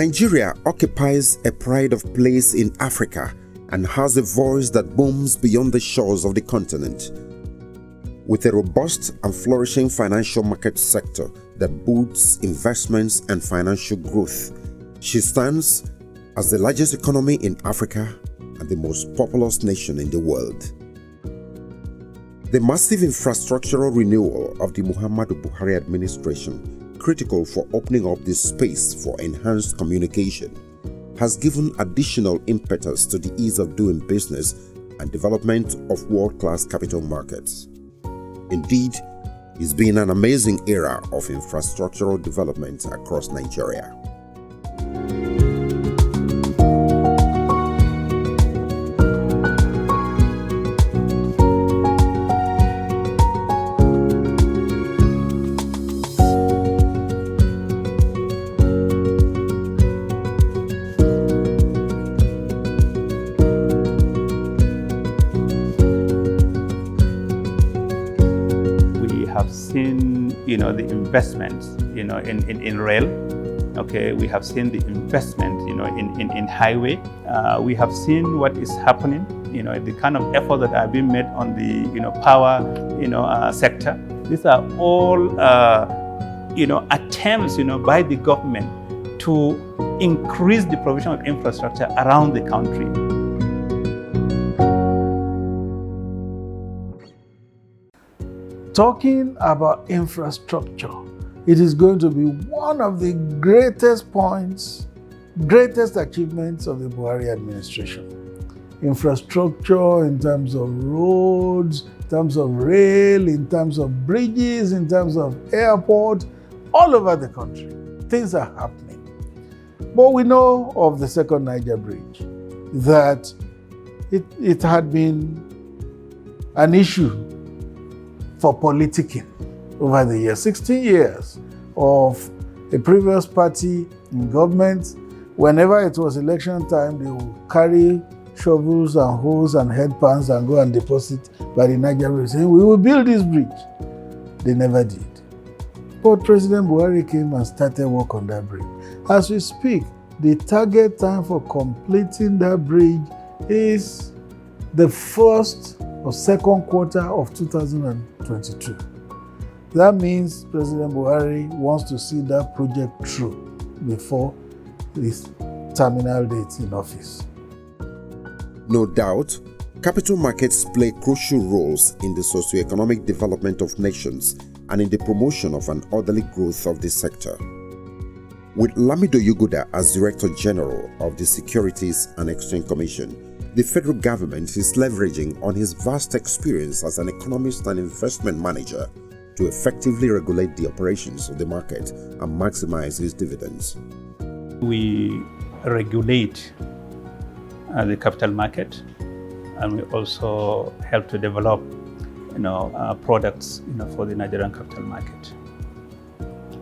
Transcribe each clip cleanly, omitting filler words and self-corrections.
Nigeria occupies a pride of place in Africa and has a voice that booms beyond the shores of the continent. With a robust and flourishing financial market sector that boosts investments and financial growth, she stands as the largest economy in Africa and the most populous nation in the world. The massive infrastructural renewal of the Muhammadu Buhari administration, critical for opening up this space for enhanced communication, has given additional impetus to the ease of doing business and development of world-class capital markets. Indeed, it's been an amazing era of infrastructural development across Nigeria. Seen, the investments, in rail. Okay, we have seen the investment, in highway. We have seen what is happening, the kind of effort that are being made on the, power, sector. These are all, attempts, by the government to increase the provision of infrastructure around the country. Talking about infrastructure, it is going to be one of the greatest achievements of the Buhari administration. Infrastructure in terms of roads, in terms of rail, in terms of bridges, in terms of airport, all over the country. Things are happening. But we know of the second Niger Bridge, that it had been an issue for politicking over the years. 16 years of a previous party in government. Whenever it was election time, they would carry shovels and hoes and headpans and go and deposit by the Niger Bridge, saying, "We will build this bridge." They never did. But President Buhari came and started work on that bridge. As we speak, the target time for completing that bridge is the first or second quarter of 2022. That means President Buhari wants to see that project through before his terminal date in office. No doubt, capital markets play crucial roles in the socio-economic development of nations and in the promotion of an orderly growth of the sector. With Lamido Yuguda as Director General of the Securities and Exchange Commission, the federal government is leveraging on his vast experience as an economist and investment manager to effectively regulate the operations of the market and maximize its dividends. We regulate the capital market, and we also help to develop, products, for the Nigerian capital market.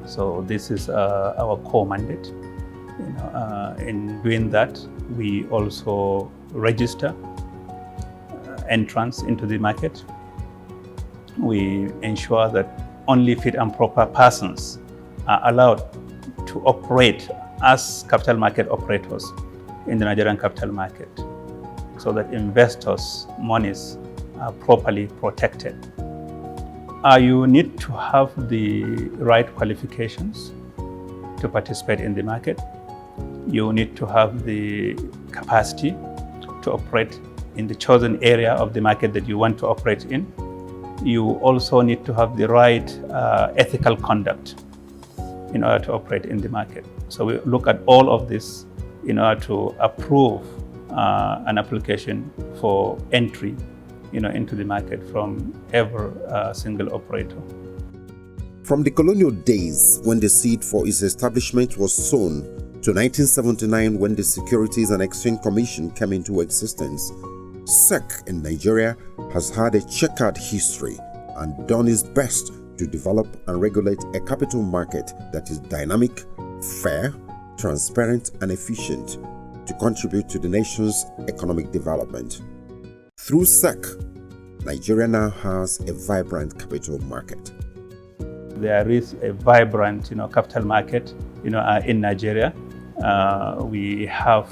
So this is our core mandate. In doing that, we also register entrance into the market. We ensure that only fit and proper persons are allowed to operate as capital market operators in the Nigerian capital market, so that investors' monies are properly protected. You need to have the right qualifications to participate in the market. You need to have the capacity to operate in the chosen area of the market that you want to operate in. You also need to have the right ethical conduct in order to operate in the market. So we look at all of this in order to approve an application for entry into the market from every single operator. From the colonial days when the seed for its establishment was sown to 1979 when the Securities and Exchange Commission came into existence, SEC in Nigeria has had a checkered history and done its best to develop and regulate a capital market that is dynamic, fair, transparent, and efficient to contribute to the nation's economic development. Through SEC, Nigeria now has a vibrant capital market. There is a vibrant, capital market, in Nigeria. We have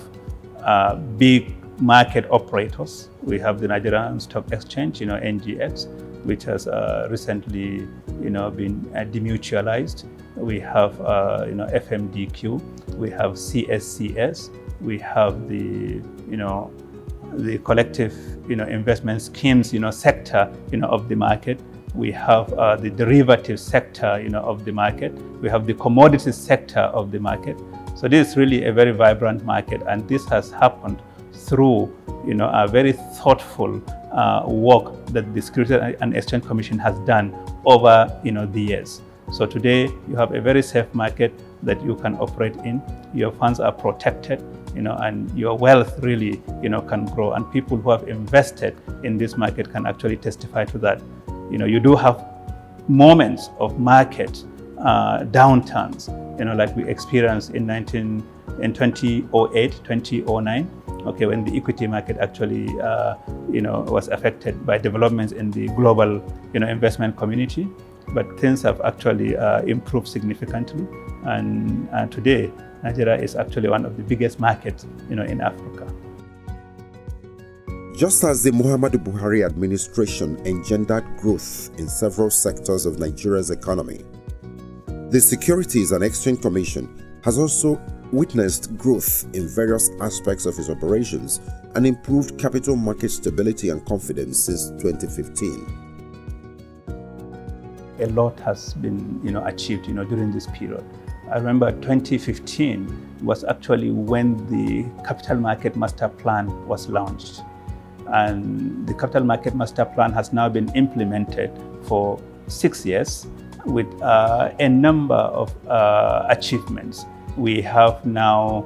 big market operators. We have the Nigerian Stock Exchange, NGX, which has recently, been demutualized. We have, FMDQ. We have CSCS. We have the collective, investment schemes, sector, of the market. We have the derivative sector, of the market. We have the commodities sector of the market. So this is really a very vibrant market, and this has happened through, a very thoughtful work that the Securities and Exchange Commission has done over, the years. So today you have a very safe market that you can operate in. Your funds are protected, and your wealth really, can grow. And people who have invested in this market can actually testify to that. You do have moments of market downturns, like we experienced in 2008, 2009, okay, when the equity market actually, was affected by developments in the global, investment community. But things have actually improved significantly, and today Nigeria is actually one of the biggest markets, in Africa. Just as the Muhammadu Buhari administration engendered growth in several sectors of Nigeria's economy, the Securities and Exchange Commission has also witnessed growth in various aspects of its operations and improved capital market stability and confidence since 2015. A lot has been, achieved, during this period. I remember 2015 was actually when the Capital Market Master Plan was launched. And the Capital Market Master Plan has now been implemented for 6 years with a number of achievements. We have now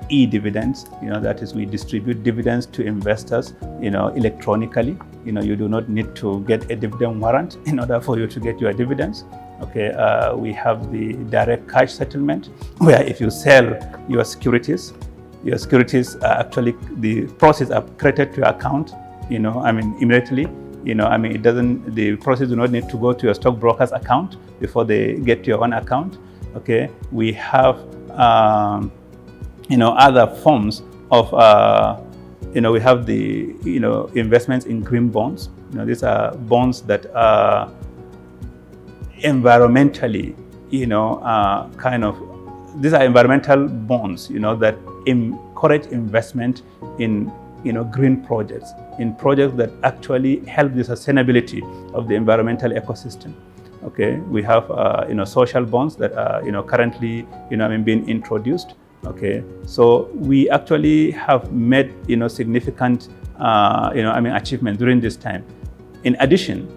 e-dividends, that is, we distribute dividends to investors, electronically. You do not need to get a dividend warrant in order for you to get your dividends. Okay, we have the direct cash settlement, where if you sell your securities are actually, the proceeds are credited to your account, immediately. The proceeds do not need to go to your stockbroker's account before they get to your own account. Okay, we have, other forms of, we have the, investments in green bonds. These are bonds that are environmentally, these are environmental bonds, that encourage investment in, green projects, in projects that actually help the sustainability of the environmental ecosystem. Okay, we have, social bonds that are, currently, being introduced. Okay, so we actually have made, significant, achievement during this time. In addition,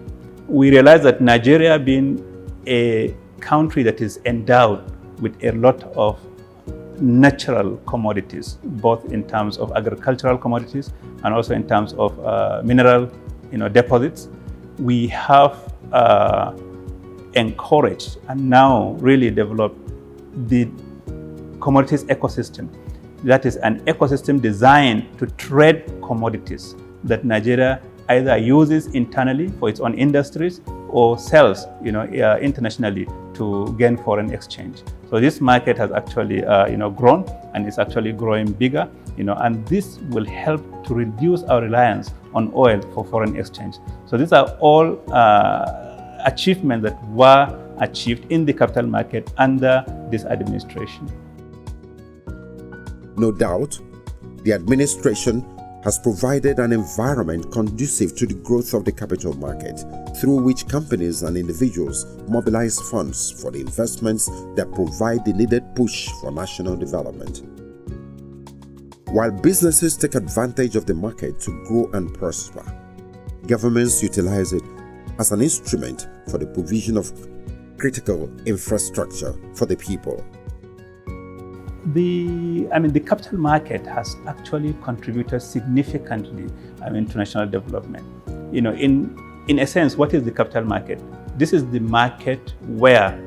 we realize that Nigeria, being a country that is endowed with a lot of natural commodities, both in terms of agricultural commodities and also in terms of mineral, deposits, we have encouraged and now really developed the commodities ecosystem. That is an ecosystem designed to trade commodities that Nigeria either uses internally for its own industries or sells, internationally to gain foreign exchange. So this market has actually, grown, and it's actually growing bigger, and this will help to reduce our reliance on oil for foreign exchange. So these are all achievements that were achieved in the capital market under this administration. No doubt, the administration has provided an environment conducive to the growth of the capital market, through which companies and individuals mobilize funds for the investments that provide the needed push for national development. While businesses take advantage of the market to grow and prosper, governments utilize it as an instrument for the provision of critical infrastructure for the people. The capital market has actually contributed significantly, to national development. In a sense, what is the capital market? This is the market where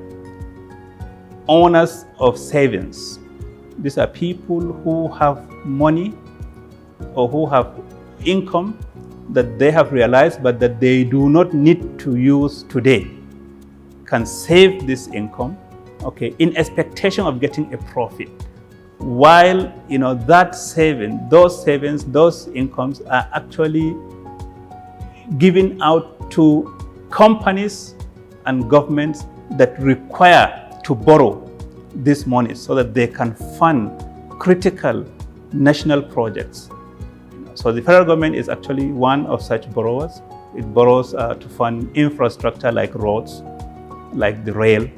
owners of savings, these are people who have money or who have income that they have realized but that they do not need to use today, can save this income, okay, in expectation of getting a profit while that those savings, those incomes are actually given out to companies and governments that require to borrow this money so that they can fund critical national projects. So the federal government is actually one of such borrowers. It borrows to fund infrastructure like roads, like the rail,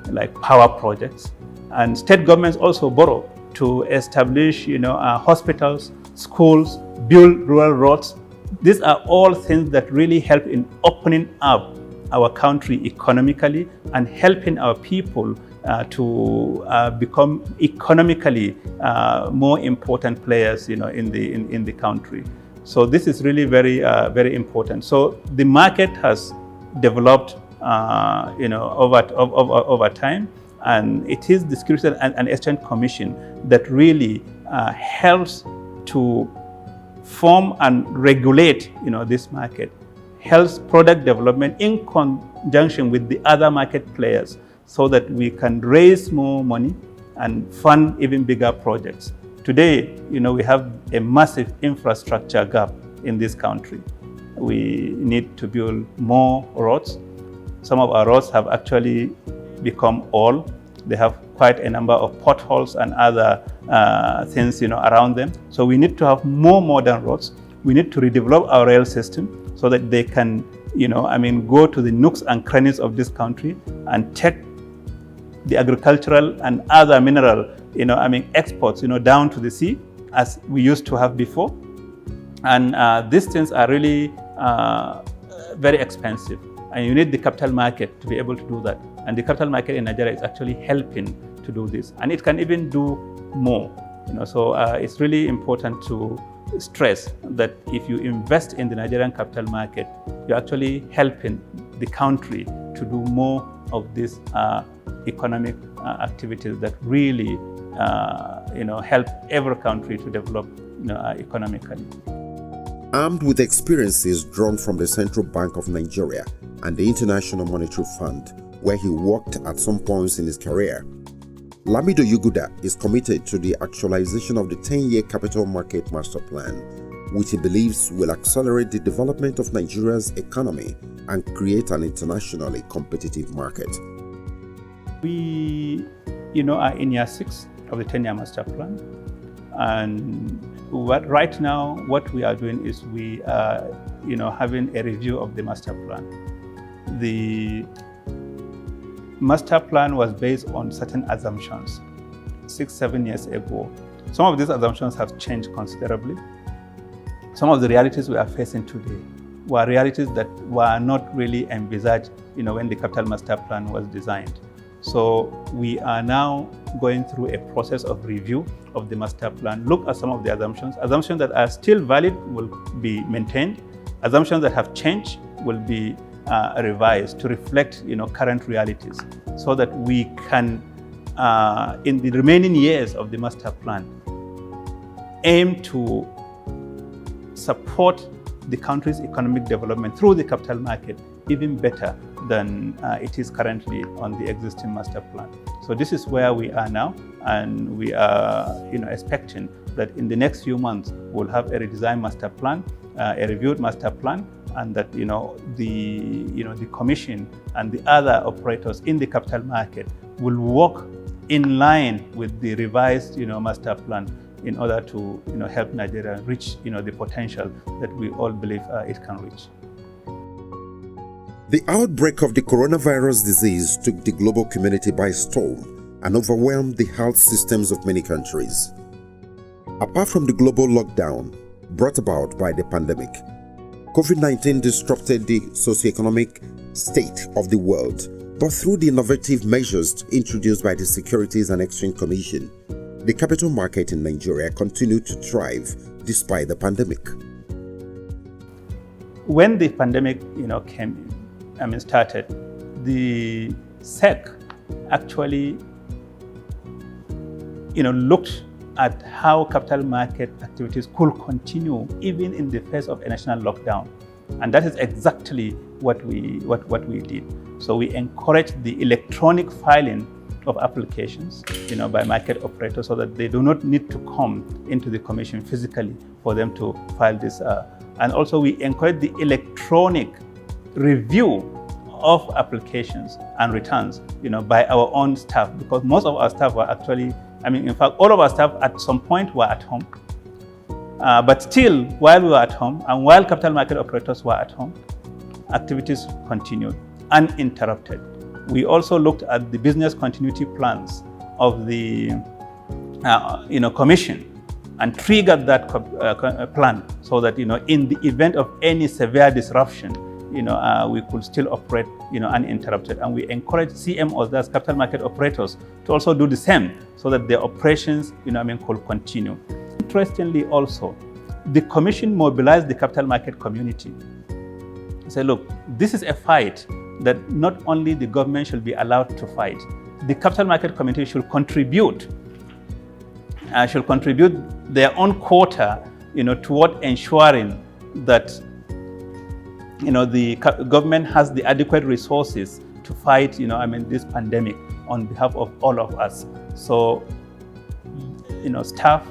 like power projects. And state governments also borrow to establish, hospitals, schools, build rural roads. These are all things that really help in opening up our country economically and helping our people to become economically more important players, in the country. So this is really very very important. So the market has developed, over time, and it is the Securities and Exchange Commission that really helps to form and regulate, this market, helps product development in conjunction with the other market players, so that we can raise more money and fund even bigger projects. Today, we have a massive infrastructure gap in this country. We need to build more roads. Some of our roads have actually become old. They have quite a number of potholes and other things, around them. So we need to have more modern roads. We need to redevelop our rail system so that they can, go to the nooks and crannies of this country and take the agricultural and other mineral, exports, down to the sea as we used to have before. And these things are really very expensive. And you need the capital market to be able to do that. And the capital market in Nigeria is actually helping to do this. And it can even do more. So it's really important to stress that if you invest in the Nigerian capital market, you're actually helping the country to do more of these economic activities that really help every country to develop economically. Armed with experiences drawn from the Central Bank of Nigeria and the International Monetary Fund, where he worked at some points in his career, Lamido Yuguda is committed to the actualization of the 10-year Capital Market Master Plan, which he believes will accelerate the development of Nigeria's economy and create an internationally competitive market. We, are in year 6 of the 10-year Master Plan. And right now, what we are doing is we are, having a review of the Master Plan. The Master Plan was based on certain assumptions 6-7 years ago. Some of these assumptions have changed considerably. Some of the realities we are facing today were realities that were not really envisaged, when the Capital Master Plan was designed. So we are now going through a process of review of the Master Plan, look at some of the assumptions. Assumptions that are still valid will be maintained. Assumptions that have changed will be revised to reflect, current realities, so that we can, in the remaining years of the Master Plan, aim to support the country's economic development through the capital market even better than it is currently on the existing Master Plan. So this is where we are now, and we are, expecting that in the next few months we'll have a redesigned Master Plan, a reviewed Master Plan, and that the Commission and the other operators in the capital market will work in line with the revised Master Plan in order to help Nigeria reach the potential that we all believe it can reach. The outbreak of the coronavirus disease took the global community by storm and overwhelmed the health systems of many countries. Apart from the global lockdown brought about by the pandemic, COVID-19 disrupted the socioeconomic state of the world, but through the innovative measures introduced by the Securities and Exchange Commission, the capital market in Nigeria continued to thrive despite the pandemic. When the pandemic, started, the SEC actually, looked at how capital market activities could continue even in the face of a national lockdown, and that is exactly what we did. So we encouraged the electronic filing of applications, by market operators, so that they do not need to come into the commission physically for them to file this. And also we encourage the electronic review of applications and returns, by our own staff, because most of our staff were actually, in fact, all of our staff at some point were at home. But still, while we were at home and while capital market operators were at home, activities continued uninterrupted. We also looked at the business continuity plans of the commission and triggered that plan so that in the event of any severe disruption, we could still operate uninterrupted. And we encourage CMOs, that's capital market operators, to also do the same so that their operations could continue. Interestingly also, the commission mobilized the capital market community. Say, look, this is a fight that not only the government should be allowed to fight, the capital market community should contribute their own quota, toward ensuring that the government has the adequate resources to fight, this pandemic on behalf of all of us. So, staff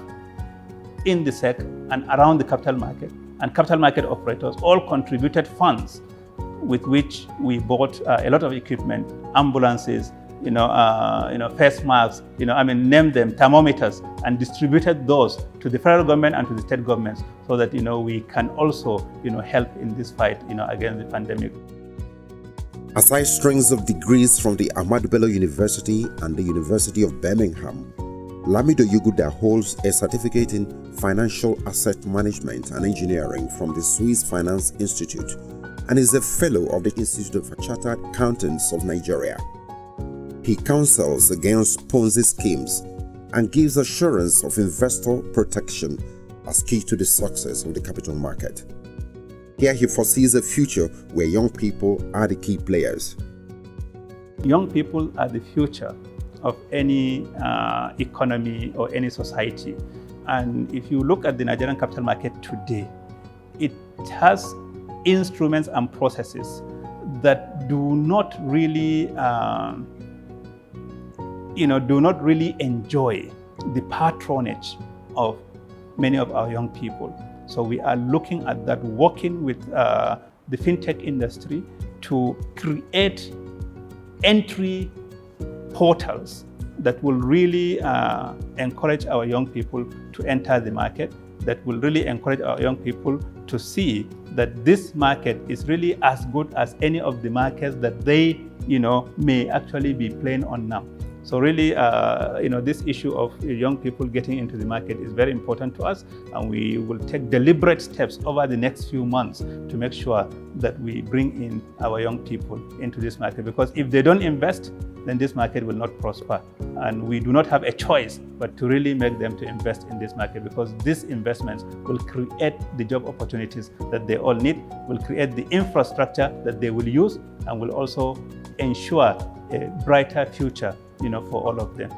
in the SEC and around the capital market and capital market operators all contributed funds with which we bought a lot of equipment, ambulances, face masks, name them, thermometers, and distributed those to the federal government and to the state governments so that, we can also, help in this fight, against the pandemic. Aside strings of degrees from the Ahmadu Bello University and the University of Birmingham, Lamido Yuguda holds a certificate in Financial Asset Management and Engineering from the Swiss Finance Institute and is a fellow of the Institute of Chartered Accountants of Nigeria. He counsels against Ponzi schemes and gives assurance of investor protection as key to the success of the capital market. Here he foresees a future where young people are the key players. Young people are the future of any economy or any society. And if you look at the Nigerian capital market today, it has instruments and processes that do not really enjoy the patronage of many of our young people. So we are looking at that, working with the fintech industry to create entry portals that will really encourage our young people to enter the market, that will really encourage our young people to see that this market is really as good as any of the markets that they, may actually be playing on now. So really, this issue of young people getting into the market is very important to us, and we will take deliberate steps over the next few months to make sure that we bring in our young people into this market, because if they don't invest, then this market will not prosper. And we do not have a choice but to really make them to invest in this market, because these investments will create the job opportunities that they all need, will create the infrastructure that they will use, and will also ensure a brighter future, for all of them.